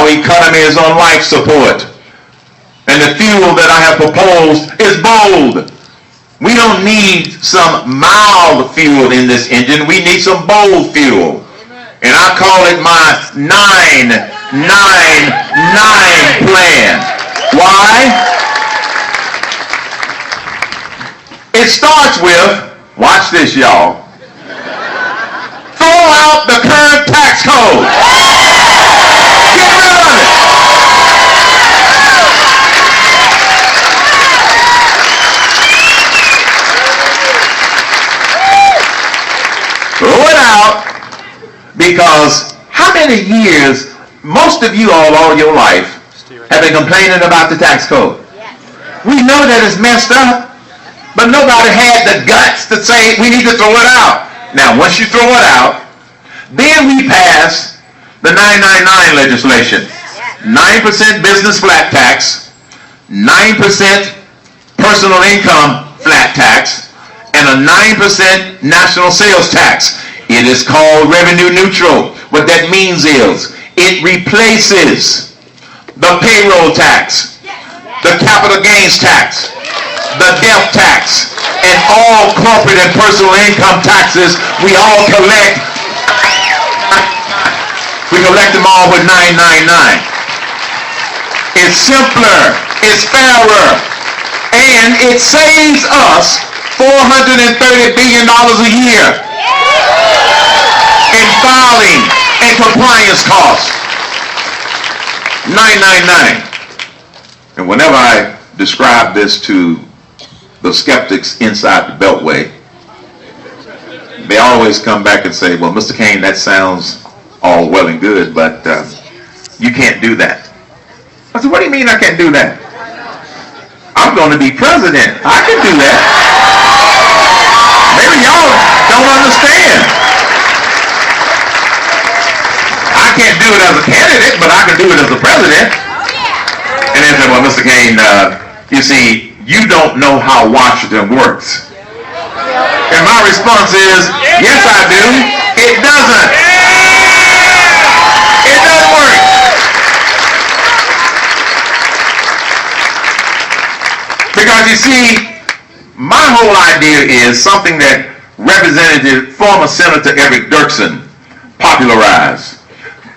our economy is on life support. And the fuel that I have proposed is bold. We don't need some mild fuel in this engine. We need some bold fuel. And I call it my 9-9-9 plan. Why? It starts with, watch this, y'all. Throw out the current tax code. Get rid of it. Throw it out, because how many years, most of you all your life, have been complaining about the tax code? We know that it's messed up, but nobody had the guts to say we need to throw it out. Now, once you throw it out, then we pass the 999 legislation. 9% business flat tax, 9% personal income flat tax, and a 9% national sales tax. It is called revenue neutral. What that means is it replaces the payroll tax, the capital gains tax, the death tax, and all corporate and personal income taxes we all collect. We collect them all with 999. It's simpler, it's fairer, and it saves us $430 billion a year in filing and compliance costs. 999. And whenever I describe this to the skeptics inside the Beltway, they always come back and say, well, Mr. Cain, that sounds all well and good, but you can't do that. I said, what do you mean I can't do that? I'm going to be president. I can do that. Maybe y'all don't understand. I can't do it as a candidate, but I can do it as a president. And they said, well, Mr. Cain, you see, you don't know how Washington works. And my response is, yes, I do. It doesn't. It doesn't work. Because you see, my whole idea is something that former Senator Eric Dirksen popularized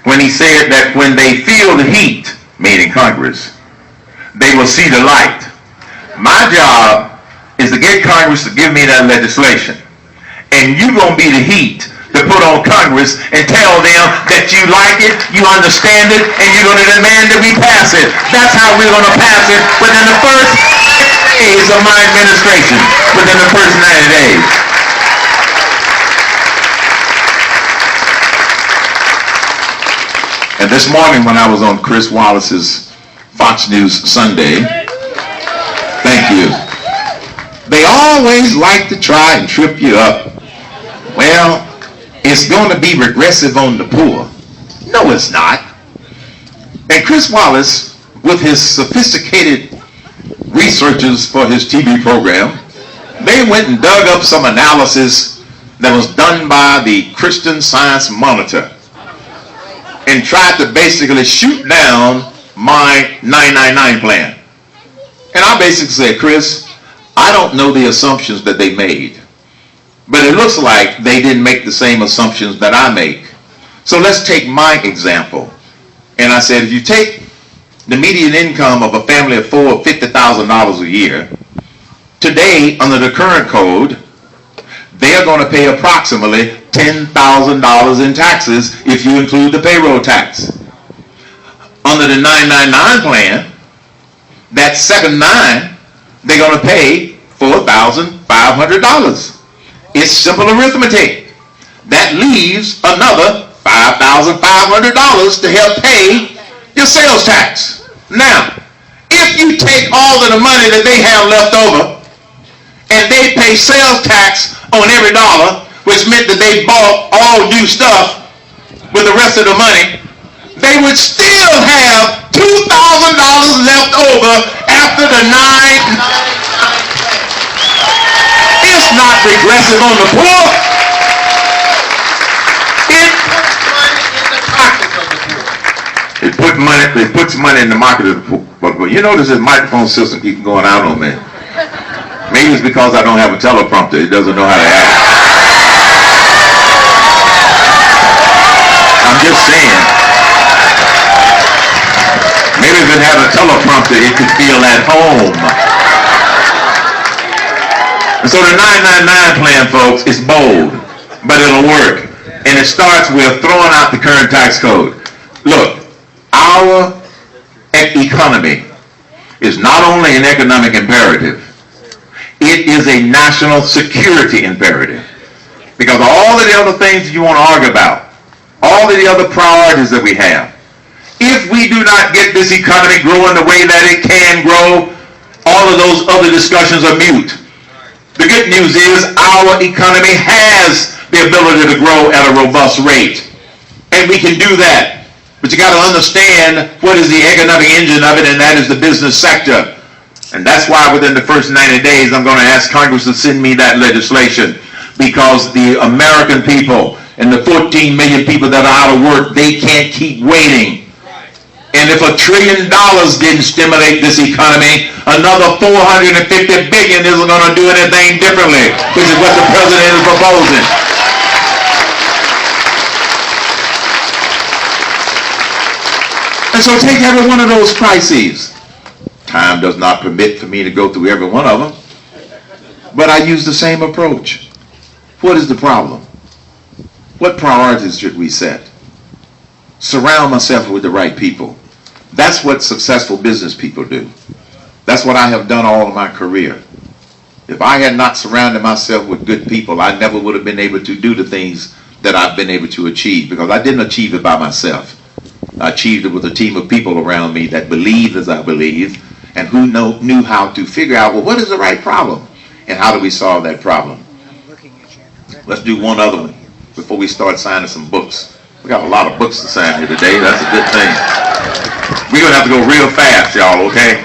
when he said that when they feel the heat, meaning Congress, they will see the light. My job is to get Congress to give me that legislation. And you're going to be the heat to put on Congress and tell them that you like it, you understand it, and you're going to demand that we pass it. That's how we're going to pass it within the first days of my administration, within the first 90 days. And this morning when I was on Chris Wallace's Fox News Sunday, thank you, they always like to try and trip you up. Well, it's going to be regressive on the poor. No, it's not. And Chris Wallace, with his sophisticated researchers for his TV program, they went and dug up some analysis that was done by the Christian Science Monitor and tried to basically shoot down my 999 plan. And I basically said, Chris, I don't know the assumptions that they made, but it looks like they didn't make the same assumptions that I make. So let's take my example. And I said, if you take the median income of a family of four of $50,000 a year, today under the current code, they are going to pay approximately $10,000 in taxes if you include the payroll tax. Under the 999 plan, that second nine, they're going to pay $4,500. It's simple arithmetic. That leaves another $5,500 to help pay your sales tax. Now, if you take all of the money that they have left over and they pay sales tax on every dollar, which meant that they bought all new stuff with the rest of the money, they would still have $2,000 left over after the 9. It's not regressive on the poor. It puts money in the pockets of the poor. It puts puts money in the market. But you notice this microphone system keeps going out on me. Maybe it's because I don't have a teleprompter. It doesn't know how to act. I'm just saying. Maybe if it had a teleprompter, it could feel at home. And so the 999 plan, folks, is bold, but it'll work. And it starts with throwing out the current tax code. Look, our economy is not only an economic imperative, it is a national security imperative. Because all of the other things you want to argue about, all of the other priorities that we have, if we do not get this economy growing the way that it can grow, all of those other discussions are mute. The good news is our economy has the ability to grow at a robust rate. And we can do that. But you got to understand what is the economic engine of it, and that is the business sector. And that's why within the first 90 days I'm going to ask Congress to send me that legislation. Because the American people and the 14 million people that are out of work, they can't keep waiting. And if $1 trillion didn't stimulate this economy, another $450 billion isn't going to do anything differently, which is what the president is proposing. And so take every one of those crises. Time does not permit for me to go through every one of them, but I use the same approach. What is the problem? What priorities should we set? Surround myself with the right people. That's what successful business people do. That's what I have done all of my career. If I had not surrounded myself with good people, I never would have been able to do the things that I've been able to achieve, because I didn't achieve it by myself. I achieved it with a team of people around me that believed as I believed, and who knew how to figure out, well, what is the right problem, and how do we solve that problem? Let's do one other one before we start signing some books. We got a lot of books to sign here today. That's a good thing. We're going to have to go real fast, y'all, okay?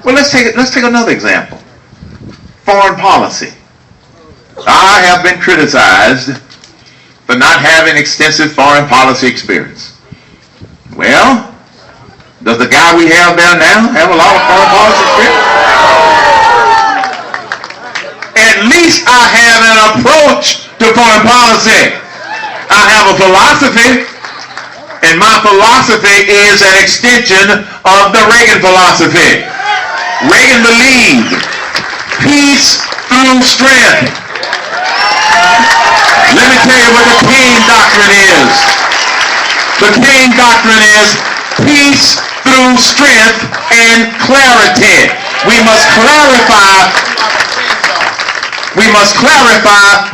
Well, let's take another example. Foreign policy. I have been criticized for not having extensive foreign policy experience. Well, does the guy we have there now have a lot of foreign policy experience? At least I have an approach to foreign policy. I have a philosophy, and my philosophy is an extension of the Reagan philosophy. Reagan believed peace through strength. Let me tell you what the Cain doctrine is. The Cain doctrine is peace through strength and clarity. We must clarify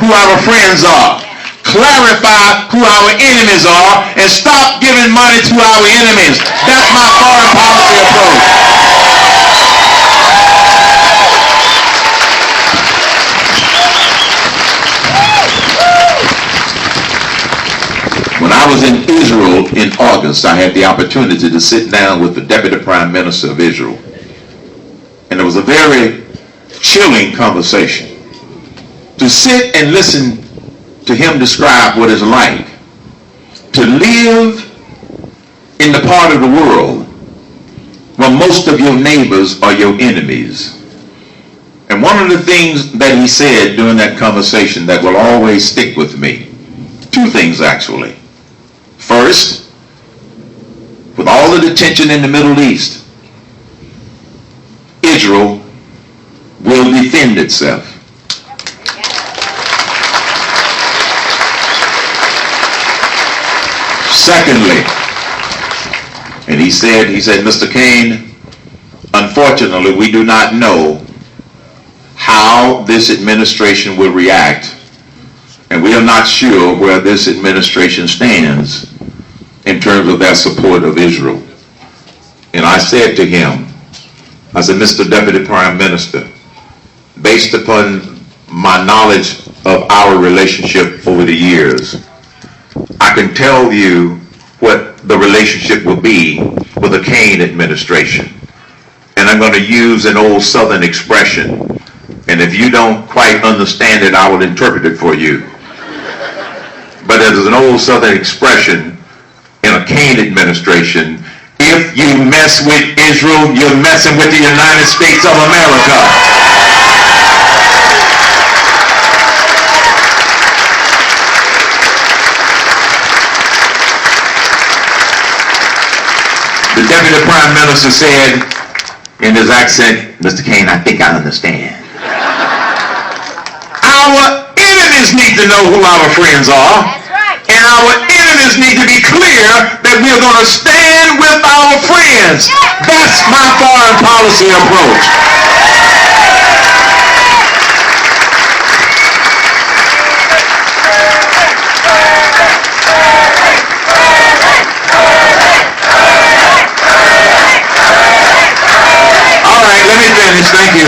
who our friends are, clarify who our enemies are, and stop giving money to our enemies. That's my foreign policy approach. When I was in Israel in August, I had the opportunity to sit down with the Deputy Prime Minister of Israel. And it was a very chilling conversation. To sit and listen to him describe what it's like to live in the part of the world where most of your neighbors are your enemies. And one of the things that he said during that conversation that will always stick with me, two things actually. First, with all of the tension in the Middle East, Israel will defend itself. Secondly, and he said, Mr. Cain, unfortunately, we do not know how this administration will react, and we are not sure where this administration stands in terms of their support of Israel. And I said to him, I said, Mr. Deputy Prime Minister, based upon my knowledge of our relationship over the years, I can tell you what the relationship will be with the Cain administration. And I'm going to use an old Southern expression. And if you don't quite understand it, I will interpret it for you. But there's an old Southern expression, in Herman Cain administration, if you mess with Israel, you're messing with the United States of America. The Deputy Prime Minister said in his accent, Mr. Cain, I think I understand. Our enemies need to know who our friends are. That's right. And our enemies need to be clear that we're going to stand with our friends. That's my foreign policy approach. All right, let me finish. Thank you.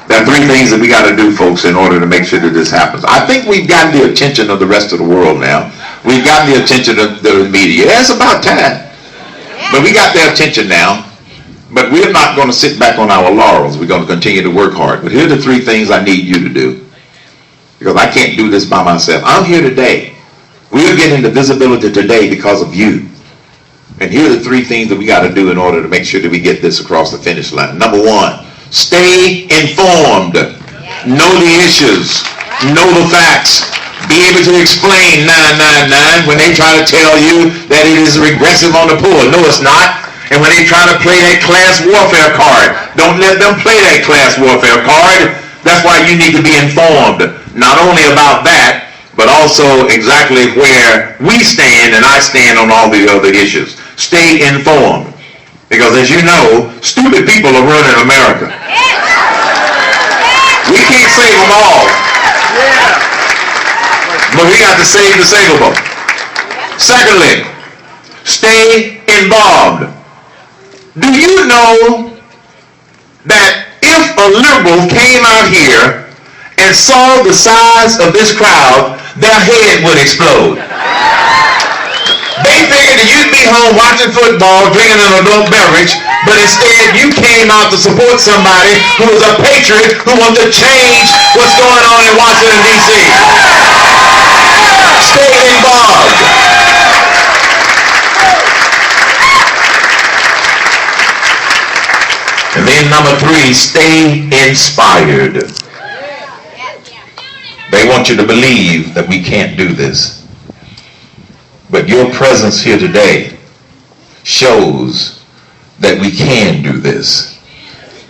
There are three things that we got to do, folks, in order to make sure that this happens. I think we've gotten the attention of the rest of the world now. We've gotten the attention of the media. It's about time. But we got their attention now. But we're not going to sit back on our laurels. We're going to continue to work hard. But here are the three things I need you to do. Because I can't do this by myself. I'm here today. We're getting the visibility today because of you. And here are the three things that we got to do in order to make sure that we get this across the finish line. Number one, stay informed. Know the issues. Know the facts. Be able to explain 999 when they try to tell you that it is regressive on the poor. No, it's not. And when they try to play that class warfare card, don't let them play that class warfare card. That's why you need to be informed. Not only about that, but also exactly where we stand and I stand on all the other issues. Stay informed. Because as you know, stupid people are running America. We can't save them all. But we got to save the savable. Secondly, stay involved. Do you know that if a liberal came out here and saw the size of this crowd, their head would explode? They figured that you'd be home watching football, drinking an adult beverage, but instead you came out to support somebody who is a patriot who wants to change what's going on in Washington, D.C. Stay involved. And then number three, stay inspired. They want you to believe that we can't do this. But your presence here today shows that we can do this.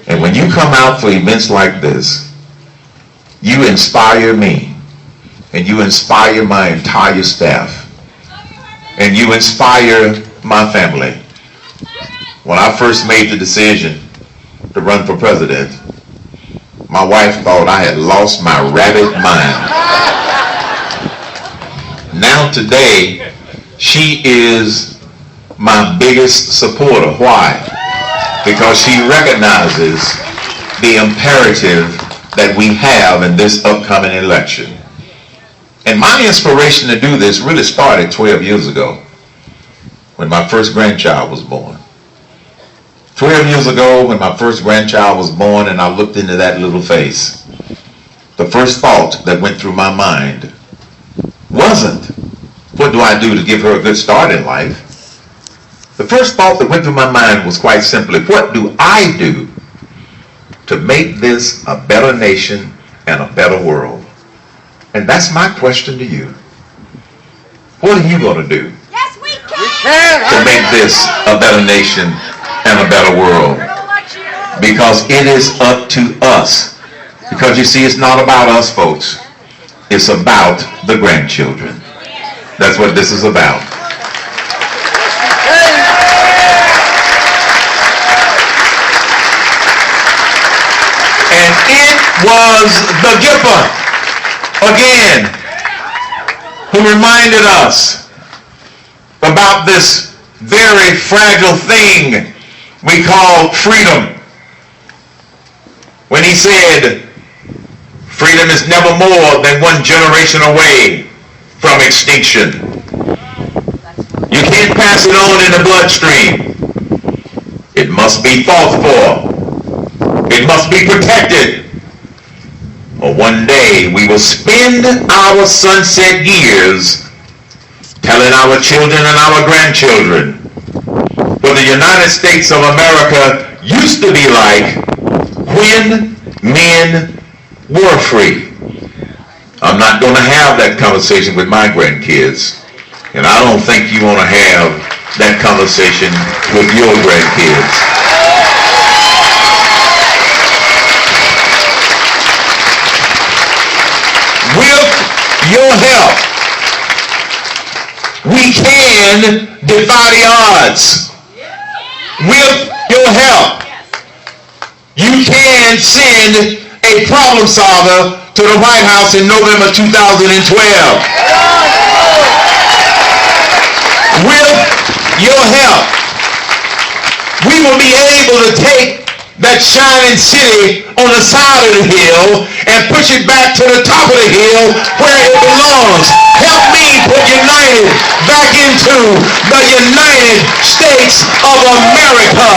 And when you come out for events like this, you inspire me, and you inspire my entire staff, and you inspire my family. When I first made the decision to run for president, my wife thought I had lost my rabbit mind. Now today, she is my biggest supporter. Why? Because she recognizes the imperative that we have in this upcoming election. And my inspiration to do this really started 12 years ago when my first grandchild was born. 12 years ago when my first grandchild was born and I looked into that little face, the first thought that went through my mind wasn't, what do I do to give her a good start in life? The first thought that went through my mind was quite simply, what do I do to make this a better nation and a better world? And that's my question to you. What are you going to do to make this a better nation and a better world? Because it is up to us. Because you see, it's not about us, folks. It's about the grandchildren. That's what this is about. And it was the Gipper, again, who reminded us about this very fragile thing we call freedom. When he said, freedom is never more than one generation away from extinction. You can't pass it on in the bloodstream. It must be fought for. It must be protected. Or one day we will spend our sunset years telling our children and our grandchildren what the United States of America used to be like when men were free. I'm not going to have that conversation with my grandkids, and I don't think you want to have that conversation with your grandkids. With your help, we can defy the odds. With your help, you can send a problem solver to the White House in November 2012. With your help, we will be able to take that shining city on the side of the hill and push it back to the top of the hill where it belongs. Help me put United back into the United States of America.